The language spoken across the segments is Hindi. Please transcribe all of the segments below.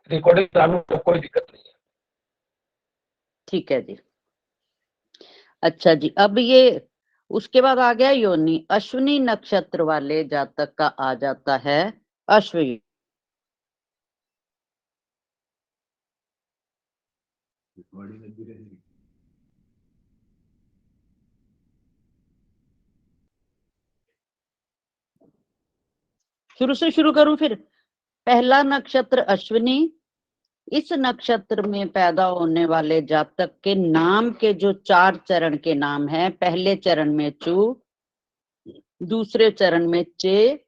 रिकॉर्डिंग चालू है, कोई दिक्कत नहीं है। ठीक है जी। अच्छा जी, अब ये उसके बाद आ गया योनि। अश्विनी नक्षत्र वाले जातक का आ जाता है अश्व। शुरू से शुरू करूं फिर। पहला नक्षत्र अश्विनी। इस नक्षत्र में पैदा होने वाले जातक के नाम के जो 4 चरण के नाम हैं, पहले चरण में चू, दूसरे चरण में चे,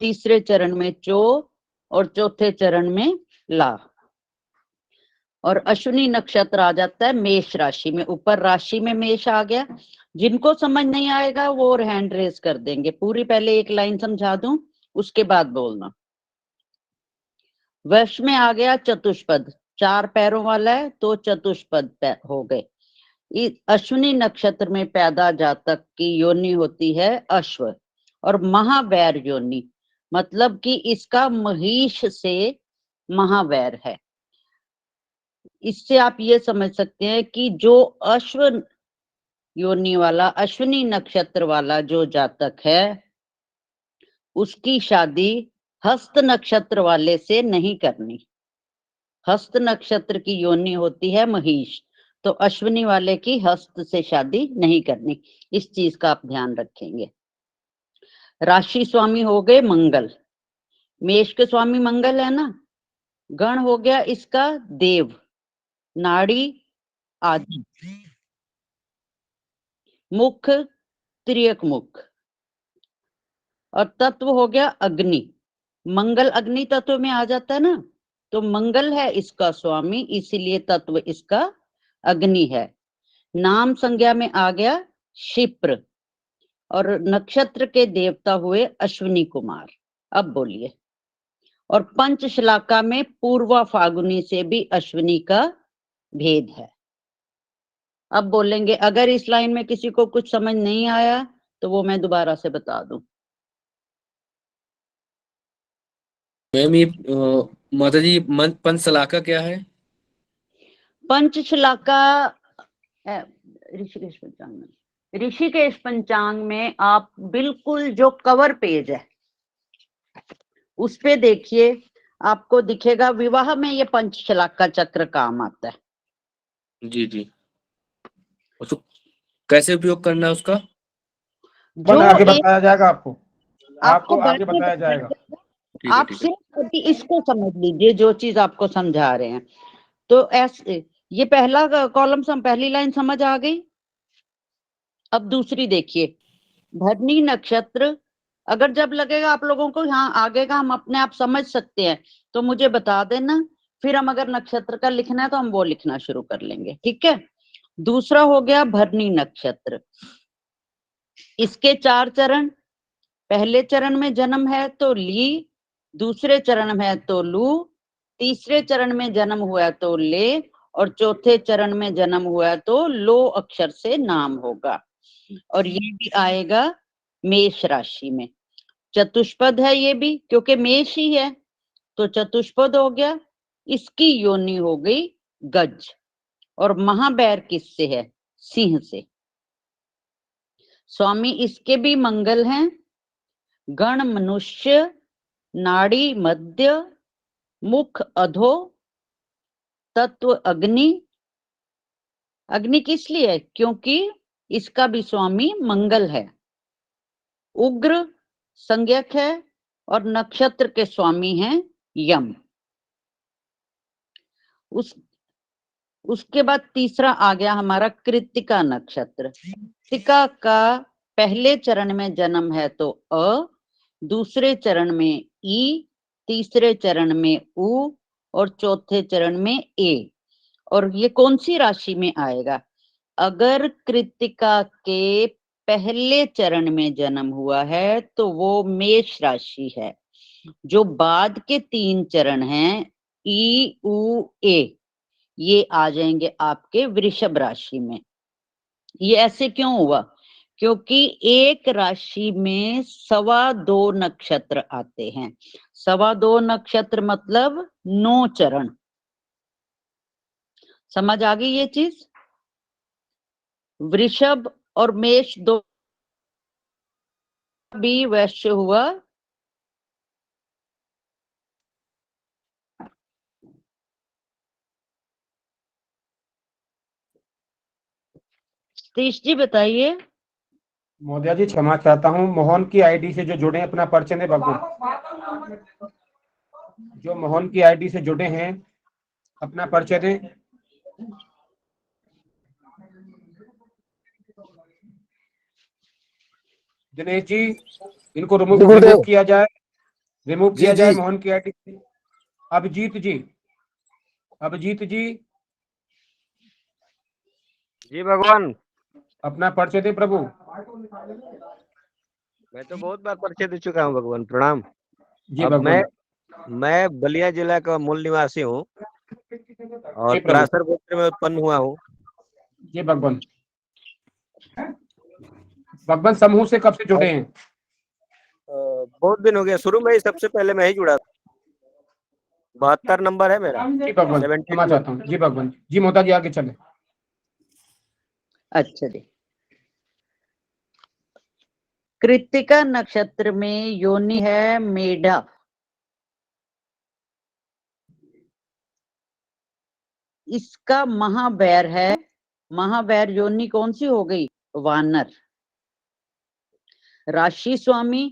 तीसरे चरण में चो और चौथे चरण में ला। और अश्विनी नक्षत्र आ जाता है मेष राशि में। ऊपर राशि में मेष आ गया। जिनको समझ नहीं आएगा वो और हैंड रेज कर देंगे। पूरी पहले एक लाइन समझा दूं, उसके बाद बोलना। वृष में आ गया चतुष्पद, 4 पैरों वाला है तो चतुष्पद हो गए। अश्विनी नक्षत्र में पैदा जातक की योनि होती है अश्व और महावैर योनि, मतलब कि इसका महिष से महावैर है। इससे आप ये समझ सकते हैं कि जो अश्व योनि वाला, अश्विनी नक्षत्र वाला जो जातक है, उसकी शादी हस्त नक्षत्र वाले से नहीं करनी। हस्त नक्षत्र की योनि होती है महिष, तो अश्विनी वाले की हस्त से शादी नहीं करनी। इस चीज का आप ध्यान रखेंगे। राशि स्वामी हो गए मंगल। मेष के स्वामी मंगल है ना। गण हो गया इसका देव, नाड़ी आदि, मुख त्रियक मुख, और तत्व हो गया अग्नि। मंगल अग्नि तत्व में आ जाता है ना, तो मंगल है इसका स्वामी, इसीलिए तत्व इसका अग्नि है। नाम संज्ञा में आ गया क्षिप्र और नक्षत्र के देवता हुए अश्विनी कुमार। अब बोलिए। और पंचशलाका में पूर्वा फागुनी से भी अश्विनी का भेद है। अब बोलेंगे अगर इस लाइन में किसी को कुछ समझ नहीं आया तो वो मैं दोबारा से बता दूं। मैम ये माता जी पंचशलाका क्या है? पंचशलाका ऋषिकेश पंचांग में, ऋषिकेश पंचांग में आप बिल्कुल जो कवर पेज है उस पे देखिए, आपको दिखेगा विवाह में ये पंचशलाका चक्र काम आता है। जी जी। उसको कैसे उपयोग करना है उसका? जो आगे बताया जाएगा आपको आगे बाद में बताया जाएगा। ठीक है आप ठीक है। सिर्फ अभी इसको समझ लीजिए जो चीज आपको समझा रहे हैं। तो ऐसे ये पहला कॉलम पहली लाइन समझ आ गई। अब दूसरी देखिए, भरनी नक्षत्र। अगर जब लगेगा आप लोगों को यहाँ आगे का हम अपने आप समझ सकते हैं तो मुझे बता देना, फिर हम अगर नक्षत्र का लिखना है तो हम वो लिखना शुरू कर लेंगे, ठीक है। दूसरा हो गया भरनी नक्षत्र। इसके 4 चरण। पहले चरण में जन्म है तो ली, दूसरे चरण में है तो लू, तीसरे चरण में जन्म हुआ है तो ले, और चौथे चरण में जन्म हुआ है तो लो अक्षर से नाम होगा। और ये भी आएगा मेष राशि में। चतुष्पद है ये भी, क्योंकि मेष ही है तो चतुष्पद हो गया। इसकी योनि हो गई गज। और महाबैर किससे है? सिंह से। स्वामी इसके भी मंगल हैं। गण मनुष्य, नाड़ी मध्य, मुख अधो, तत्व अग्नि। अग्नि किस लिए है? क्योंकि इसका भी स्वामी मंगल है। उग्र संज्ञक है और नक्षत्र के स्वामी हैं यम। उसके बाद तीसरा आ गया हमारा कृत्तिका नक्षत्र। कृत्तिका का पहले चरण में जन्म है तो अ, दूसरे चरण में ई, तीसरे चरण में उ और चौथे चरण में ए। और ये कौन सी राशि में आएगा? अगर कृत्तिका के पहले चरण में जन्म हुआ है तो वो मेष राशि है। जो बाद के 3 चरण हैं ई उ ए, ये आ जाएंगे आपके वृषभ राशि में। ये ऐसे क्यों हुआ? क्योंकि एक राशि में 2.25 नक्षत्र आते हैं। 2.25 नक्षत्र मतलब 9 चरण। समझ आ गई ये चीज? वृषभ और मेष दो भी वैश्य हुआ। सतीश जी बताइए। महोदया जी क्षमा चाहता हूँ, मोहन की आईडी से जो जुड़े हैं अपना परिचय दें बाबू। जो मोहन की आईडी से जुड़े हैं अपना परिचय दें। दिनेश जी इनको रिमूव किया जाए, रिमूव किया जाए मोहन की आईडी से। अभिजीत जी, अभिजीत जी जी भगवान, अपना परिचय दें प्रभु। मैं तो बहुत बार परिचय दे चुका हूँ भगवान, प्रणाम। जी अब भगवान। मैं बलिया जिला का मूल निवासी हूँ और जी प्रभु। पराशर गोत्र में उत्पन्न हुआ हूँ। जी भगवान। भगवान समूह से कब से जुड़े हैं? बहुत दिन हो गया, शुरू में ही सबसे पहले मैं ही जुड़ा था। 72 नंबर है मेरा। जी भगवान, क्षमा चाहता हूँ। जी भगवान। जी मोता जी आगे चले। अच्छा जी। कृत्तिका नक्षत्र में योनि है मेढा। इसका महावैर है। महावैर योनि कौन सी हो गई? वानर। राशि स्वामी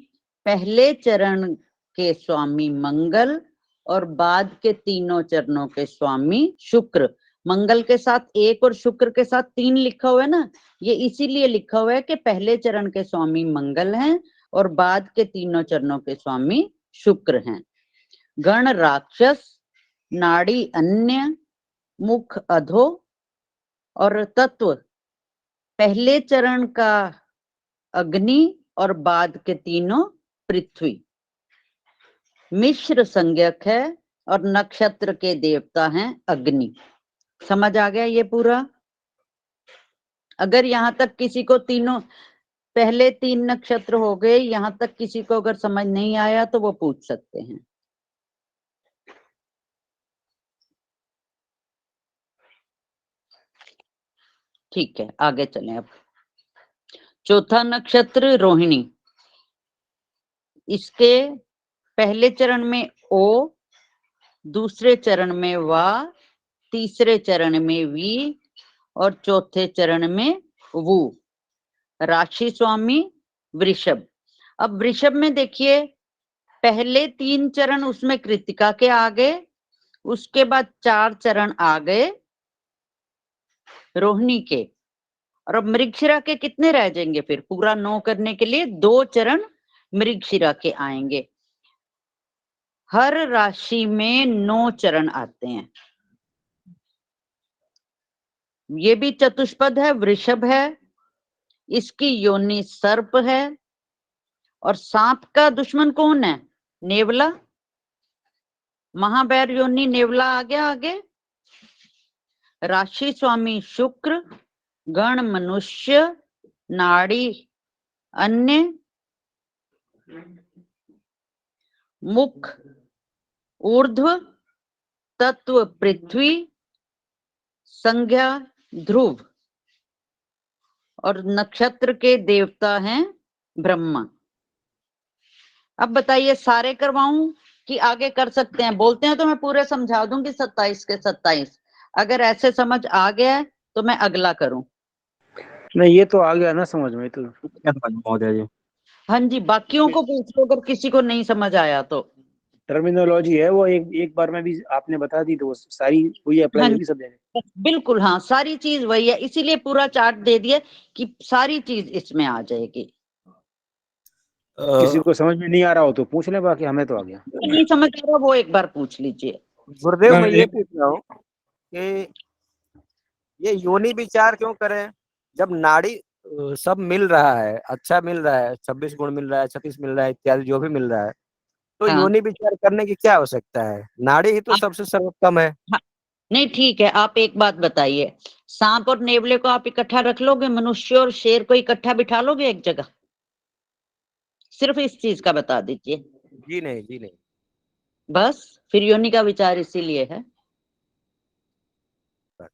पहले चरण के स्वामी मंगल और बाद के तीनों चरणों के स्वामी शुक्र। मंगल के साथ 1 और शुक्र के साथ 3 लिखा हुआ है ना, ये इसीलिए लिखा हुआ है कि पहले चरण के स्वामी मंगल हैं और बाद के तीनों चरणों के स्वामी शुक्र हैं। गण राक्षस, नाड़ी अन्य, मुख अधो और तत्व पहले चरण का अग्नि और बाद के तीनों पृथ्वी। मिश्र संज्ञक है और नक्षत्र के देवता हैं अग्नि। समझ आ गया ये पूरा? अगर यहां तक किसी को तीनों पहले 3 नक्षत्र हो गए, यहां तक किसी को अगर समझ नहीं आया तो वो पूछ सकते हैं। ठीक है, आगे चलें अब। चौथा नक्षत्र रोहिणी। इसके पहले चरण में ओ, दूसरे चरण में वा, तीसरे चरण में वी और चौथे चरण में वु। राशि स्वामी वृषभ। अब वृषभ में देखिए पहले 3 चरण उसमें कृत्तिका के आ गए, उसके बाद 4 चरण आ गए रोहिणी के, और अब मृगशिरा के कितने रह जाएंगे? फिर पूरा 9 करने के लिए 2 चरण मृगशिरा के आएंगे। हर राशि में 9 चरण आते हैं। ये भी चतुष्पद है, वृषभ है, इसकी योनि सर्प है और सांप का दुश्मन कौन है? नेवला। महावैर योनि नेवला आ गया आगे। राशि स्वामी शुक्र, गण मनुष्य, नाड़ी अन्य, मुख ऊर्ध्व, तत्व पृथ्वी, संज्ञा ध्रुव और नक्षत्र के देवता हैं ब्रह्मा। अब बताइए सारे करवाऊं कि आगे कर सकते हैं? बोलते हैं तो मैं पूरे समझा दूंगी 27 के 27। अगर ऐसे समझ आ गया है तो मैं अगला करूं। नहीं, ये तो आ गया ना समझ में तो। महोदय जी, हाँ जी, बाकियों को पूछ लो अगर किसी को नहीं समझ आया तो। टर्मिनोलॉजी है वो, एक बार में भी आपने बता दी तो वो सारी वही अप्लाई हाँ होगी सब जगह। बिल्कुल, हाँ सारी चीज वही है, इसीलिए पूरा चार्ट दे दिया कि सारी चीज इसमें आ जाएगी। किसी को समझ में नहीं आ रहा हो तो पूछ ले, बाकी हमें तो आ गया। नहीं समझ आ रहा वो एक बार पूछ लीजिए। गुरुदेव मैं ये पूछ रहा हूँ कि ये योनि विचार क्यों करें जब नाड़ी सब मिल रहा है, अच्छा मिल रहा है, 26 गुण मिल रहा है, 36 मिल रहा है, इत्यादि जो भी मिल रहा है, तो हाँ, योनि विचार करने की क्या आवश्यकता है? नाड़ी ही तो सबसे सर्वोत्तम है। हाँ, नहीं ठीक है, आप एक बात बताइए, सांप और नेवले को आप इकट्ठा रख लोगे? मनुष्य और शेर को इकट्ठा बिठा लोगे एक जगह? सिर्फ इस चीज का बता दीजिए। जी नहीं, जी नहीं। बस फिर योनि का विचार इसीलिए है।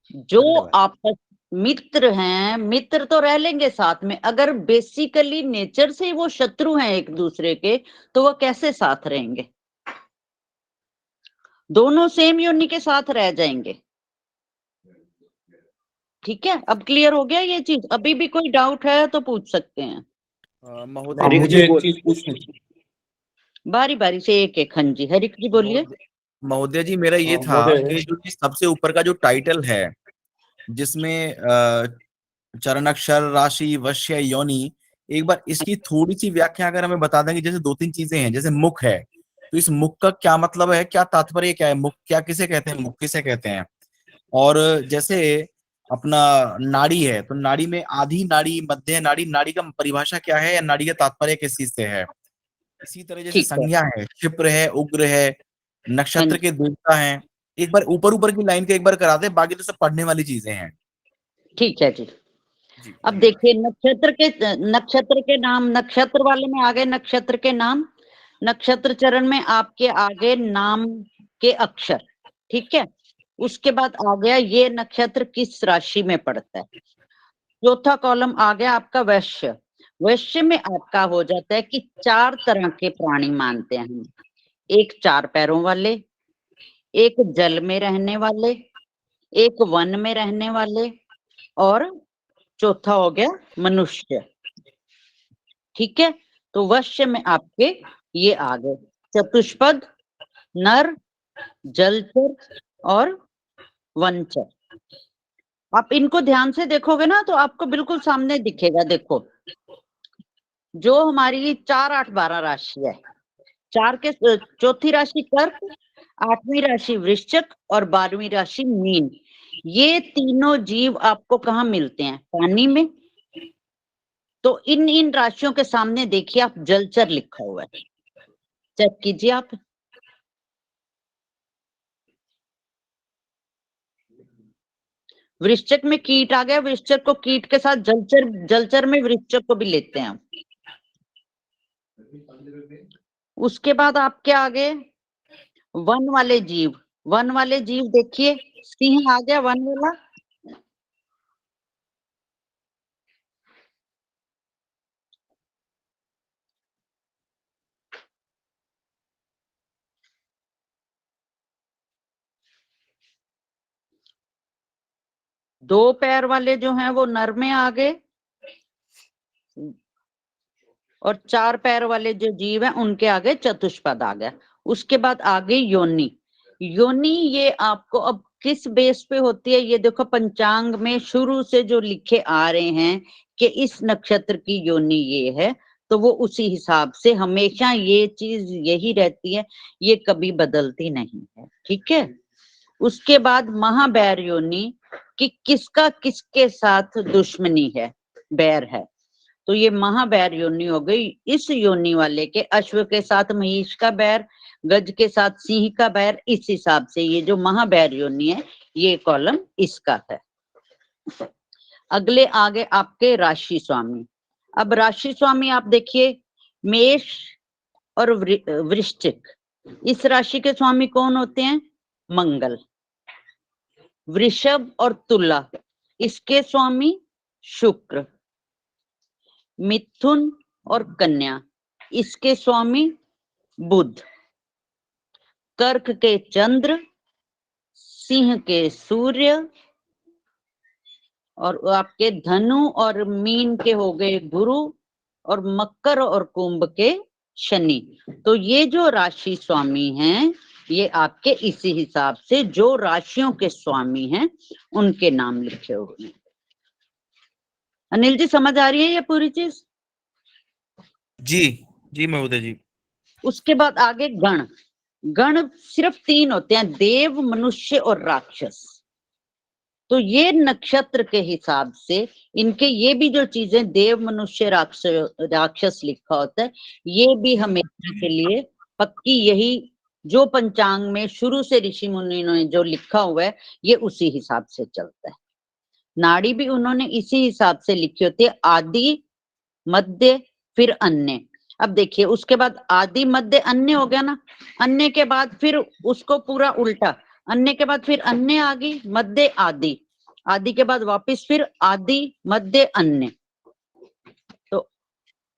जो धन्यवाद। आपस मित्र हैं, मित्र तो रह लेंगे साथ में, अगर बेसिकली नेचर से वो शत्रु हैं एक दूसरे के, तो वो कैसे साथ रहेंगे? दोनों सेम योनि के साथ रह जाएंगे। ठीक है, अब क्लियर हो गया ये चीज? अभी भी कोई डाउट है तो पूछ सकते हैं। महोदय मुझे एक चीज पूछनी थी। बारी बारी से एक एक। हाँ जी, हरिक जी बोलिए। महोदय जी, मेरा ये था महोदय। कि जो सबसे ऊपर का जो टाइटल है, जिसमें चरणाक्षर, राशि, वश्य, योनि, एक बार इसकी थोड़ी सी व्याख्या अगर हमें बता देंगे। जैसे 2-3 चीजें हैं, जैसे मुख है, तो इस मुख का क्या मतलब है, क्या तात्पर्य क्या है? मुख क्या किसे कहते हैं, मुख किसे कहते हैं? और जैसे अपना नाड़ी है, तो नाड़ी में आधी नाड़ी, मध्य नाड़ी, नाड़ी का परिभाषा क्या है, या नाड़ी का तात्पर्य किस चीज से है? इसी तरह जैसे ठीक है। संज्ञा है, क्षिप्र है, उग्र है, हाँ नक्षत्र के देवता हैं। एक बार ऊपर ऊपर की लाइन का एक बार करा दे, बाकी तो सब पढ़ने वाली चीजें हैं। ठीक है जी। जी, अब देखिए, नक्षत्र के नाम, नक्षत्र वाले में आ गए नक्षत्र के नाम, नक्षत्र चरण में आपके आगे नाम के अक्षर। ठीक है, उसके बाद आ गया ये नक्षत्र किस राशि में पड़ता है। चौथा कॉलम आ गया आपका वैश्य। वैश्य में आपका हो जाता है कि 4 तरह के प्राणी मानते हैं हम। एक 4 पैरों वाले, एक जल में रहने वाले, एक वन में रहने वाले, और चौथा हो गया मनुष्य। ठीक है, तो वैश्य में आपके ये आ गए चतुष्पद, नर, जलचर और वनचर। आप इनको ध्यान से देखोगे ना तो आपको बिल्कुल सामने दिखेगा। देखो, जो हमारी 4, 8, 12 राशि है, 4 के चौथी राशि कर्क, 8वीं राशि वृश्चिक और 12वीं राशि मीन। ये तीनों जीव आपको कहाँ मिलते हैं? पानी में। तो इन राशियों के सामने देखिए आप जलचर लिखा हुआ है, चेक कीजिए आप। वृश्चिक में कीट आ गया, वृश्चिक को कीट के साथ जलचर, जलचर में वृश्चिक को भी लेते हैं हम। उसके बाद आपके आगे वन वाले जीव, वन वाले जीव देखिए, सिंह आ गया वन वाला, दो पैर वाले जो हैं वो नर में आ गए, और 4 पैर वाले जो जीव हैं उनके आगे चतुष्पद आ गया। उसके बाद आ गई योनि। योनि ये आपको अब किस बेस पे होती है, ये देखो पंचांग में शुरू से जो लिखे आ रहे हैं कि इस नक्षत्र की योनि ये है, तो वो उसी हिसाब से हमेशा ये चीज यही रहती है, ये कभी बदलती नहीं है। ठीक है, उसके बाद महाबैर योनि कि किसका किसके साथ दुश्मनी है, बैर है, तो ये महाबैर योनि हो गई। इस योनि वाले के अश्व के साथ महिष का बैर, गज के साथ सिंह का बैर, इस हिसाब से ये जो महाबैर योनि है ये कॉलम इसका है। अगले आगे आपके राशि स्वामी। अब राशि स्वामी आप देखिए, मेष और वृश्चिक, इस राशि के स्वामी कौन होते हैं? मंगल। वृषभ और तुला, इसके स्वामी शुक्र। मिथुन और कन्या, इसके स्वामी बुध। कर्क के चंद्र, सिंह के सूर्य, और आपके धनु और मीन के हो गए गुरु, और मकर और कुंभ के शनि। तो ये जो राशि स्वामी हैं ये आपके इसी हिसाब से जो राशियों के स्वामी हैं उनके नाम लिखे हुए हैं। अनिल जी समझ आ रही है ये पूरी चीज? जी जी महोदय जी। उसके बाद आगे गण। गण सिर्फ 3 होते हैं, देव, मनुष्य और राक्षस। तो ये नक्षत्र के हिसाब से इनके ये भी जो चीजें देव, मनुष्य, राक्षस लिखा होता है, ये भी हमेशा के लिए पक्की, यही जो पंचांग में शुरू से ऋषि मुनियों ने जो लिखा हुआ है ये उसी हिसाब से चलता है। नाड़ी भी उन्होंने इसी हिसाब से लिखी होती है, आदि, मध्य, फिर अन्य। अब देखिए उसके बाद आदि मध्य अन्य हो गया ना, अन्य के बाद फिर उसको पूरा उल्टा, अन्य के बाद फिर अन्य आ गई, मध्य आदि, आदि के बाद वापस फिर आदि मध्य अन्य। तो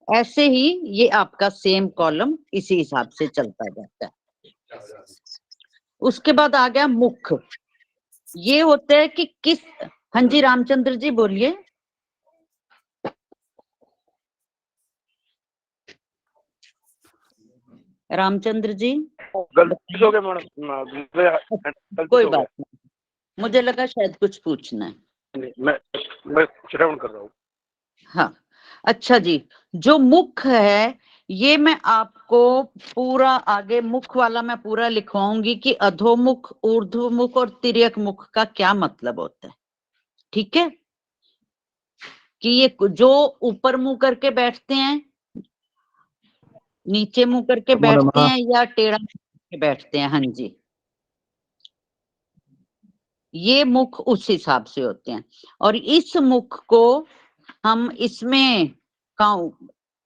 ऐसे ही ये आपका सेम कॉलम इसी हिसाब से चलता जाता है। उसके बाद आ गया मुख। ये होता है कि किस, हाँ जी रामचंद्र जी बोलिए। रामचंद्र जी गलती हो गया मैडम, कोई बात नहीं, मुझे लगा शायद कुछ पूछना है। मैं श्रवण कर रहा हूँ। हाँ अच्छा जी, जो मुख है ये मैं आपको पूरा आगे मुख वाला मैं पूरा लिखवाऊंगी कि अधोमुख, ऊर्ध्वमुख और तिर्यक मुख का क्या मतलब होता है। ठीक है, कि ये जो ऊपर मुंह करके बैठते हैं, नीचे मुंह करके बैठते हैं या टेढ़ा मुंह करके बैठते हैं, हाँ जी, ये मुख उस हिसाब से होते हैं। और इस मुख को हम इसमें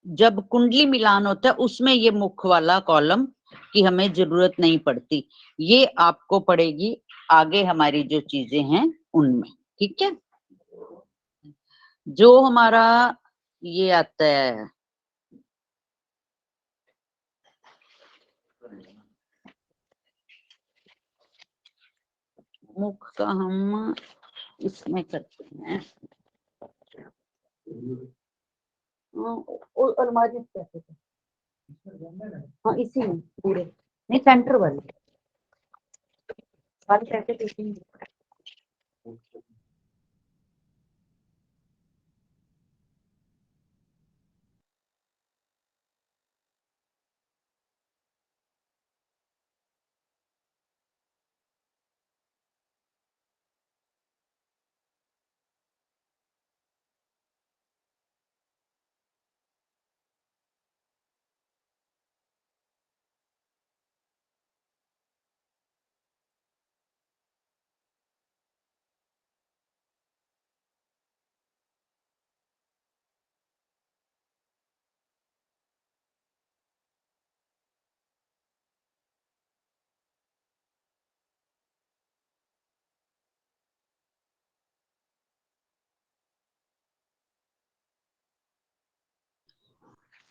जब कुंडली मिलान होता है उसमें ये मुख वाला कॉलम की हमें जरूरत नहीं पड़ती, ये आपको पड़ेगी आगे हमारी जो चीजें हैं उनमें। ठीक है, जो हमारा ये आता है मुख का, हम इसमें करते हैं और अलमारी कैसे, हाँ इसी में पूरे नहीं, सेंटर वाली सारी पैकेट इसी में।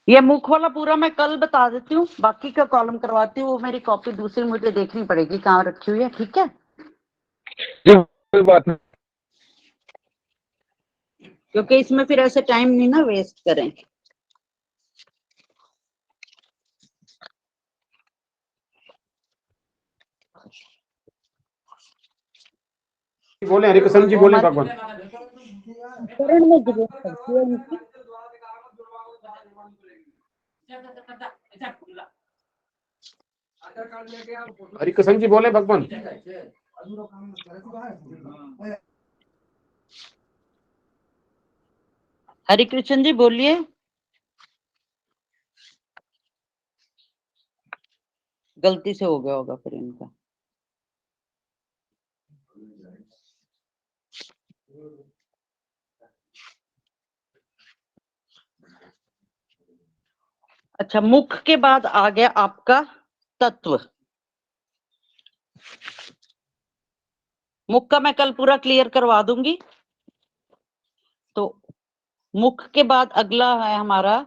ये मुख वाला पूरा मैं कल बता देती हूँ, बाकी का कॉलम करवाती हूँ, वो मेरी कॉपी दूसरी मुझे देखनी पड़ेगी कहाँ रखी हुई है। ठीक है, कोई बात नहीं। क्योंकि इसमें फिर ऐसे टाइम नहीं ना वेस्ट करें। बोले हरिकृष्ण जी, बोले भगवान। करण में जरूरत पड़ती है इनकी। हरिकृष्ण जी बोले भगवान। हरिकृष्ण जी बोलिए। गलती से हो गया होगा फिर इनका। अच्छा, मुख के बाद आ गया आपका तत्व। मुख का मैं कल पूरा क्लियर करवा दूंगी। तो मुख के बाद अगला है हमारा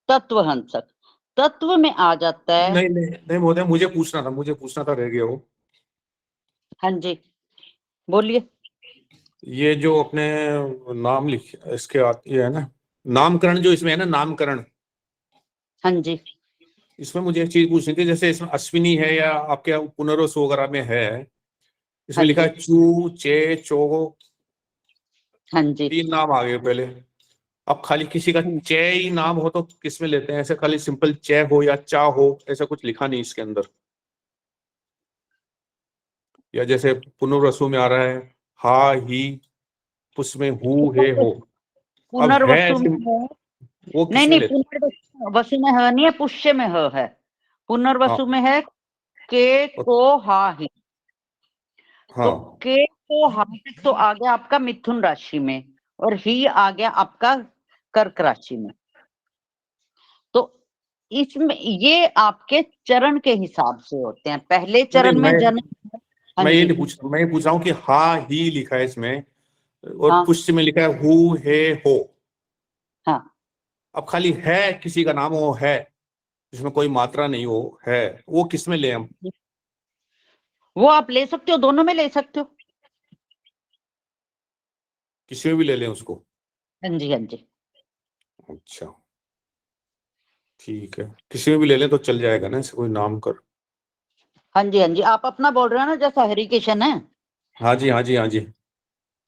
तत्वहंसक। तत्व में आ जाता है, नहीं नहीं नहीं महोदय, मुझे पूछना था, रह गया वो। हाँ जी बोलिए। ये जो अपने नाम लिख इसके ये है ना, नामकरण जो इसमें है ना, नामकरण, हाँ जी, इसमें मुझे एक चीज पूछनी थी। जैसे इसमें अश्विनी है या आपके पुनर्वसु वगैरह में है, इसमें हाँ लिखा जी, है चू, चे, चो, हाँ जी, 3 नाम आ गए पहले। अब खाली किसी का चे ही नाम हो तो किसमें लेते हैं? ऐसे खाली सिंपल चे हो या चा हो, ऐसा कुछ लिखा नहीं इसके अंदर। या जैसे पुनर्वसु में आ रहा है हा, ही, उसमें हु, है, हो। अब है पुनर्वसु में है, वो नहीं किसमें नहीं, लेते पुनर्वसु में है नहीं है, पुष्य में है। पुनर्वसु हैं? में है के को हा ही। तो हाँ के को हा तक तो आ गया आपका मिथुन राशि में, और ही आ गया आपका कर्क राशि में। तो इसमें ये आपके चरण के हिसाब से होते हैं। पहले चरण में मैं जन्म, हाँ मैं ये जी, नहीं पूछ मैं ये पूछ रहा हूँ कि हा ही लिखा है इसमें और हाँ पुष्ट में लिखा है हु हे हो। हाँ, अब खाली है किसी का नाम हो है जिसमें कोई मात्रा नहीं हो है, वो किस में ले हम? वो आप ले सकते हो, दोनों में ले सकते हो। किसी में भी ले लें उसको? हाँ जी, हाँ जी, अच्छा ठीक है, किसी में भी ले लें तो चल जाएगा ना, ऐसे कोई नाम कर? हाँ जी, हाँ जी। आप अपना बोल रहे हो ना, जैसा हरिकिशन है, हाँ जी हाँ जी हाँ जी।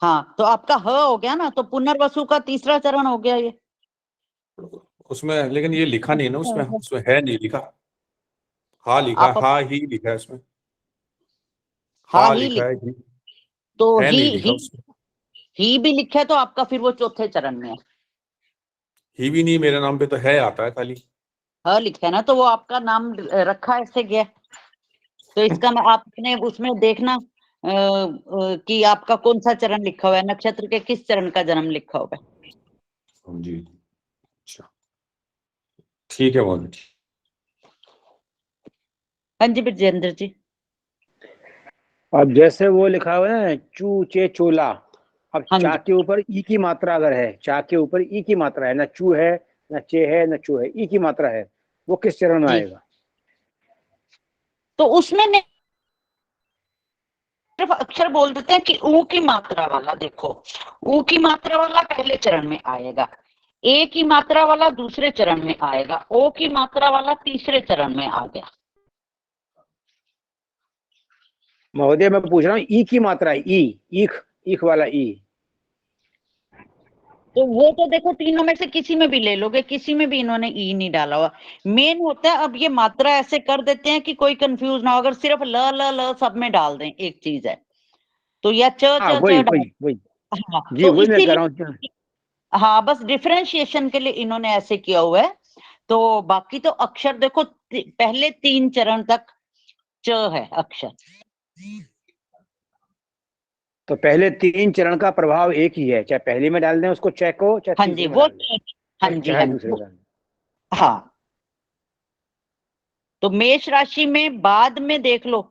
हाँ, तो आपका ह हो गया ना, तो पुनर्वसु का तीसरा चरण हो गया ये। उसमें लेकिन ये लिखा नहीं ना, उसमें उसमें है नहीं लिखा। हा लिखा, आप हा ही लिखा है उसमें, हा हा ही लिखा लिख, है तो है नहीं लिखा उसमें। ही भी लिखा है, तो आपका फिर वो चौथे चरण में है। ही भी नहीं, मेरे नाम पे तो है आता है खाली। ह लिखा है ना, तो वो आपका नाम रखा ऐसे गया। तो इसका आप अपने उसमें देखना कि आपका कौन सा चरण लिखा हुआ है, नक्षत्र के किस चरण का जन्म लिखा हुआ है। हाँ जी, अच्छा ठीक है मोहन जी। हाँ जी विजेंद्र जी। अब जैसे वो लिखा हुआ है ना, चू चे चोला, अब हाँ चा जी, के ऊपर ई की मात्रा अगर है, चा के ऊपर ई की मात्रा है, ना चू है ना चे है ना चू है, ई की मात्रा है, वो किस चरण में जी, आएगा? तो उसमें सिर्फ अक्षर बोल देते हैं कि ऊ की मात्रा वाला, देखो ऊ की मात्रा वाला पहले चरण में आएगा, ए की मात्रा वाला दूसरे चरण में आएगा, ओ की मात्रा वाला तीसरे चरण में आ गया। महोदय मैं पूछ रहा हूँ ई की मात्रा है, ई, ईख, ईख वाला ई। तो वो तो देखो तीनों में से किसी में भी ले लोगे, किसी में भी इन्होंने ई नहीं डाला हुआ। मेन होता है, अब ये मात्रा ऐसे कर देते हैं कि कोई कंफ्यूज ना हो, अगर सिर्फ ल ल ल सब में डाल दें एक चीज है, तो या च हाँ च वही च डाल, वही वही, हाँ, जी तो वही मैं कह रहा इसीलिए, हूँ। हाँ, बस डिफरेंशिएशन के लिए इन्होंने ऐसे किया हुआ है। तो बाकी तो अक्षर देखो पहले 3 चरण तक च है अक्षर। तो पहले 3 चरण का प्रभाव एक ही है, चाहे पहले में डाल दें उसको चे को, चाहे हाँ जी, तीसरे में वो, डाल दें, हाँ जी, चाहे हाँ दूसरे जी, में डाल दें। हाँ। तो मेष राशि में बाद में देख लो,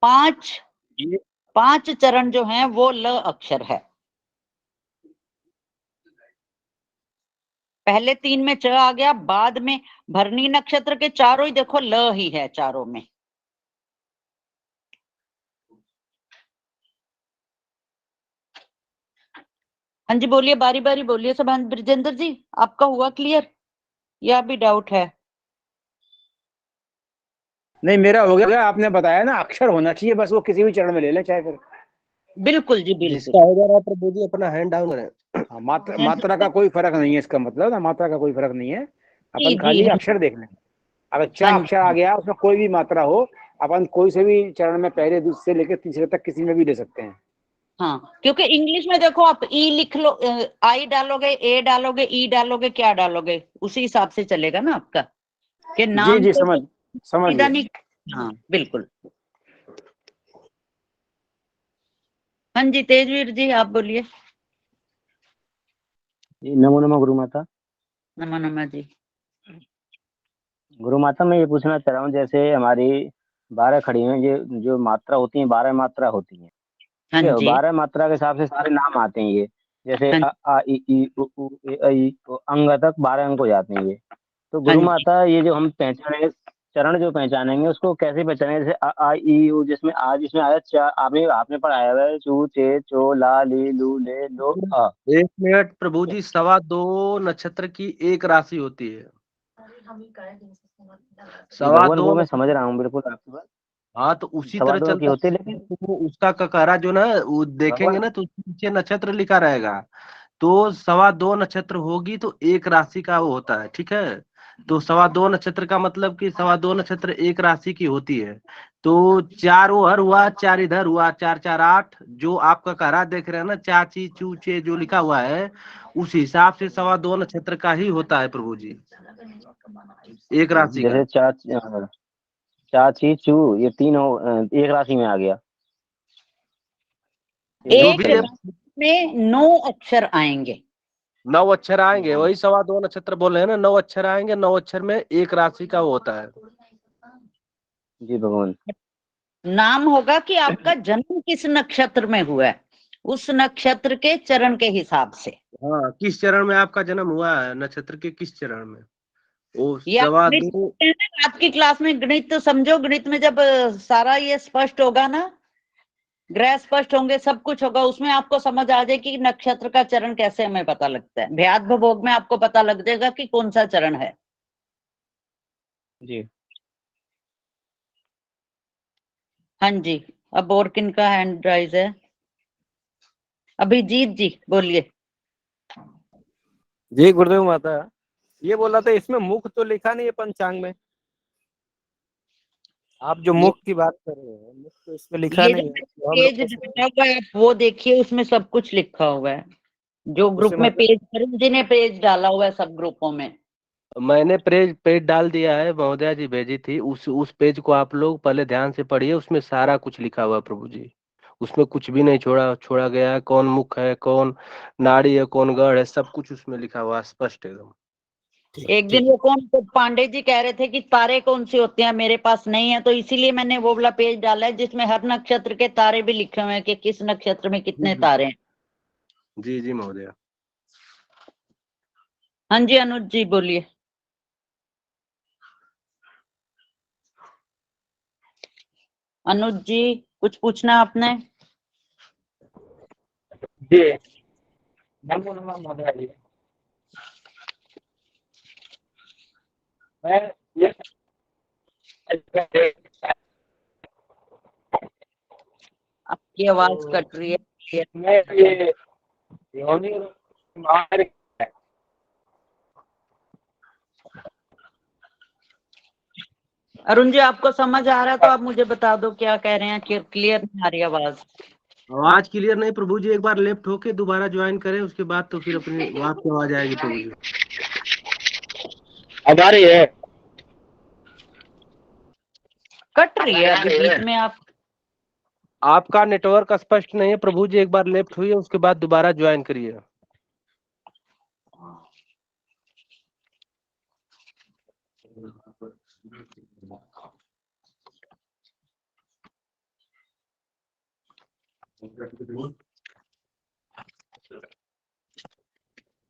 5 चरण जो हैं वो ल अक्षर है। पहले 3 में च आ गया, बाद में भरणी नक्षत्र के चारों ही देखो ल ही है चारों में। हाँ जी बोलिए, बारी बारी बोलिए सब। हाँ, ब्रजेंद्र जी आपका हुआ क्लियर या भी डाउट है? नहीं मेरा हो गया, आपने बताया ना अक्षर होना चाहिए, बस वो किसी भी चरण में ले लें चाहे फिर। बिल्कुल जी, बिल्कुल। जिसका होगा आप प्रभु जी अपना हैंड डाउन करें। हाँ, मात्रा का कोई फर्क नहीं है, इसका मतलब ना मात्रा का कोई फर्क नहीं है, जी अपन जी, खाली हाँ अक्षर देख लें। अगर हाँ चा अक्षर आ जी, गया, उसमें कोई भी मात्रा हो, अपन कोई से भी चरण में पहले दूसरे लेकर तीसरे तक किसी में भी ले सकते हैं। हाँ, क्योंकि इंग्लिश में देखो आप ई लिख लो, आई डालोगे, ए डालोगे, ई डालोगे, क्या डालोगे, उसी हिसाब से चलेगा ना आपका, कि जी नाम जी तो समझ सीधा गए। नहीं। हाँ बिल्कुल। हाँ जी तेजवीर जी आप बोलिए। जी नमो नमः गुरु माता। नमा नमा जी। गुरु माता मैं ये पूछना चाह रहा हूँ, जैसे हमारी 12 खड़ी हैं, ये जो मात्रा होती है 12 मात्रा होती है, हाँ ठीक है, जी, 12 मात्रा के हिसाब से सारे नाम आते हैं ये, जैसे हाँ, आ ई ई उ ए ऐ तो अंग तक 12 अंक हो जाते हैं ये। तो हाँ गुरु जी, माता ये जो हम पहचाने, चरण जो पहचानेंगे उसको कैसे पहचानेंगे? जैसे आ ई उ, जिसमें आज इसमें आया चा, आपने आपने पढ़ाया हुआ है चू चे चो ला ली लू ले लो आ। 1 मिनट प्रभु जी, 2.25 नक्षत्र की एक राशि होती है। जी भगवान, 2.25 वो मैं समझ नक्षत्र, रहा हूँ बिल्कुल आपकी बात। हाँ, तो उसी सवा तरह दो की चलता होती है, है। लेकिन तो उसका ककारा जो ना, वो देखेंगे भगवान ना तो उसके नीचे नक्षत्र लिखा रहेगा। तो 2.25 नक्षत्र होगी तो एक राशि का वो होता है, ठीक है। तो 2.25 नक्षत्र का मतलब कि 2.25 नक्षत्र एक राशि की होती है। तो 4 उधर हुआ, 4 इधर हुआ, 4 4 8, जो आपका ककारा देख रहे हैं ना, चाची चूचे जो लिखा हुआ है, उस हिसाब से 2.25 नक्षत्र का ही होता है प्रभु जी, एक राशि का। जैसे चाची चू ये एक राशि में आ गया। जो एक भी है, राशि में 9 अक्षर आएंगे। 9 अक्षर आएंगे, वही 2.25 नक्षत्र बोल रहे हैं ना, 9 अक्षर आएंगे, 9 अक्षर में एक राशि का वो होता है। जी भगवान। नाम होगा कि आपका जन्म किस नक्षत्र में हुआ है, उस नक्षत्र के चरण के हिसाब से। हाँ, किस चरण में आपका जन्म हुआ है, नक्षत्र के किस चरण में, वो ये आप सवा गणित दो। सीखते हैं ना, रात की क्लास में गणित तो समझो, गणित में जब सारा ये स्पष्ट होगा ना, ग्रह स्पष्ट होंगे, सब कुछ होगा, उसमें आपको समझ आ जाए कि नक्षत्र का चरण कैसे हमें पता लगता है। भ्याद भोग में आपको पता लग जाएगा कि कौन सा चरण है। जी हाँ जी, अब और किन का हैंड राइज है? अभिजीत जी बोलिए। जी गुरुदेव माता, ये बोला था इसमें मुख तो लिखा नहीं है पंचांग में, आप जो मुख की बात कर रहे हैं, मुख तो इसमें लिखा ये नहीं जो है, तो हम लोग पेज कैसे डाला हुआ है आप वो देखिए, उसमें सब कुछ लिखा हुआ है। जो ग्रुप उसे में मतलब पेज, अरुण जी ने पेज डाला हुआ है सब ग्रुपों में। मैंने पेज डाल दिया है, महोदया जी भेजी थी, उस पेज को आप लोग पहले ध्यान से पढ़िए, उसमें सारा कुछ लिखा हुआ है प्रभु जी, उसमें कुछ भी नहीं छोड़ा गया है, कौन मुख है, कौन नाड़ी है, कौन गढ़ है, सब कुछ उसमें लिखा हुआ है, स्पष्ट एकदम। एक दिन वो कौन तो पांडे जी कह रहे थे कि तारे कौन से होते हैं, मेरे पास नहीं है, तो इसीलिए मैंने वो वाला पेज डाला है जिसमें हर नक्षत्र के तारे भी लिखे हुए हैं कि किस नक्षत्र में कितने तारे हैं। जी जी महोदया। हाँ जी अनुज जी बोलिए। अनुज जी कुछ पूछना है आपने? जी नमो नमः महोदय जी। मैं ये आपकी आवाज कट रही है। मैं ये योनि मार्ग है। अरुण जी आपको समझ आ रहा है तो आप मुझे बता दो क्या कह रहे हैं, क्लियर नहीं आ रही आवाज। आवाज क्लियर नहीं प्रभु जी, एक बार लेफ्ट होके दोबारा ज्वाइन करें, उसके बाद तो फिर अपनी आपकी आवाज आएगी प्रभु जी। अब आ रही है? कट रही है अभी बीच में। आपका नेटवर्क स्पष्ट नहीं है प्रभु जी, एक बार लेफ्ट हुई है, उसके बाद दोबारा ज्वाइन करिए।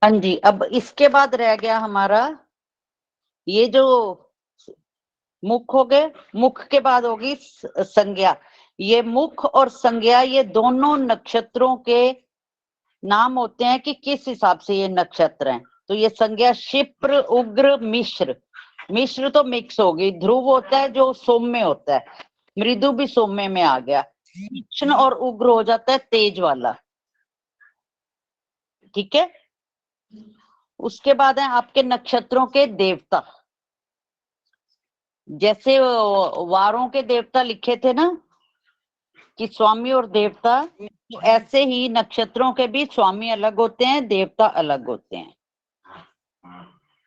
हाँ जी, अब इसके बाद रह गया हमारा ये जो मुख हो गए, मुख के बाद होगी संज्ञा। ये मुख और संज्ञा ये दोनों नक्षत्रों के नाम होते हैं कि किस हिसाब से ये नक्षत्र हैं। तो ये संज्ञा शिप्र, उग्र, मिश्र। मिश्र तो मिक्स होगी। ध्रुव होता है जो सौम्य होता है, मृदु भी सौम्य में आ गया। तीक्ष्ण और उग्र हो जाता है तेज वाला। ठीक है, उसके बाद है आपके नक्षत्रों के देवता। जैसे वारों के देवता लिखे थे ना कि स्वामी और देवता, तो ऐसे ही नक्षत्रों के भी स्वामी अलग होते हैं, देवता अलग होते हैं।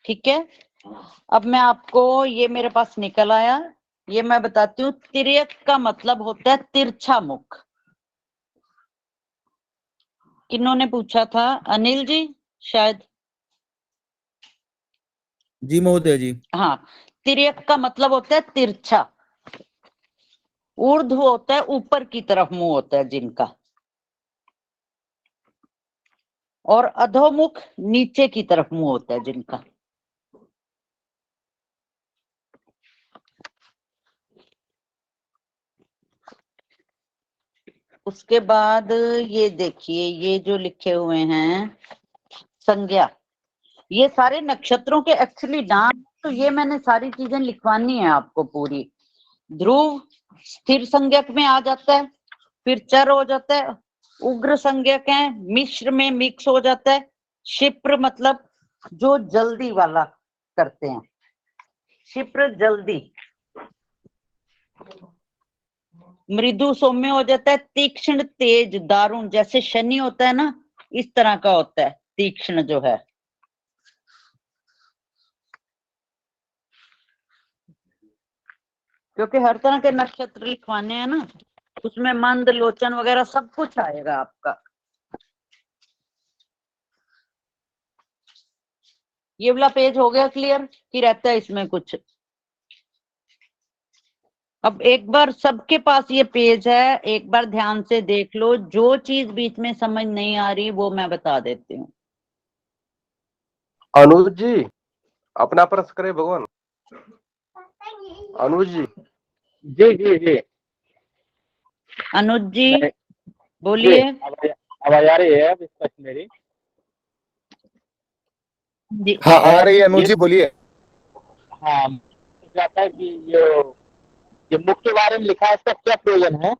ठीक है, अब मैं आपको ये मेरे पास निकल आया, ये मैं बताती हूँ। तिर्यक का मतलब होता है तिरछा मुख। किन्होंने पूछा था? अनिल जी शायद। जी महोदय जी। हाँ, तिर्यक का मतलब होता है तिरछा। ऊर्ध्व होता है ऊपर की तरफ मुंह होता है जिनका, और अधोमुख नीचे की तरफ मुंह होता है जिनका। उसके बाद ये देखिए, ये जो लिखे हुए हैं संज्ञा, ये सारे नक्षत्रों के एक्चुअली नाम। तो ये मैंने सारी चीजें लिखवानी है आपको पूरी। ध्रुव स्थिर संज्ञक में आ जाता है, फिर चर हो जाता है, उग्र संज्ञक है, मिश्र में मिक्स हो जाता है, क्षिप्र मतलब जो जल्दी वाला करते हैं, क्षिप्र जल्दी, मृदु सौम्य हो जाता है, तीक्ष्ण तेज दारुण, जैसे शनि होता है ना इस तरह का होता है तीक्ष्ण जो है। क्योंकि हर तरह के नक्षत्र लिखवाने हैं ना, उसमें मंद लोचन वगैरह सब कुछ आएगा आपका। ये वाला पेज हो गया क्लियर कि रहता है इसमें कुछ? अब एक बार सबके पास ये पेज है, एक बार ध्यान से देख लो, जो चीज बीच में समझ नहीं आ रही वो मैं बता देती हूँ। अनुज जी अपना प्रश्न करे भगवान। अनुज जी। जी जी जी। अनुज जी बोलिए। आवाज आ रही है अब स्पष्ट मेरी? जी हाँ आ रही है अनुज जी, बोलिए। हाँ, जाता है कि ये मुख के बारे में लिखा है, इसका क्या प्रयोजन है?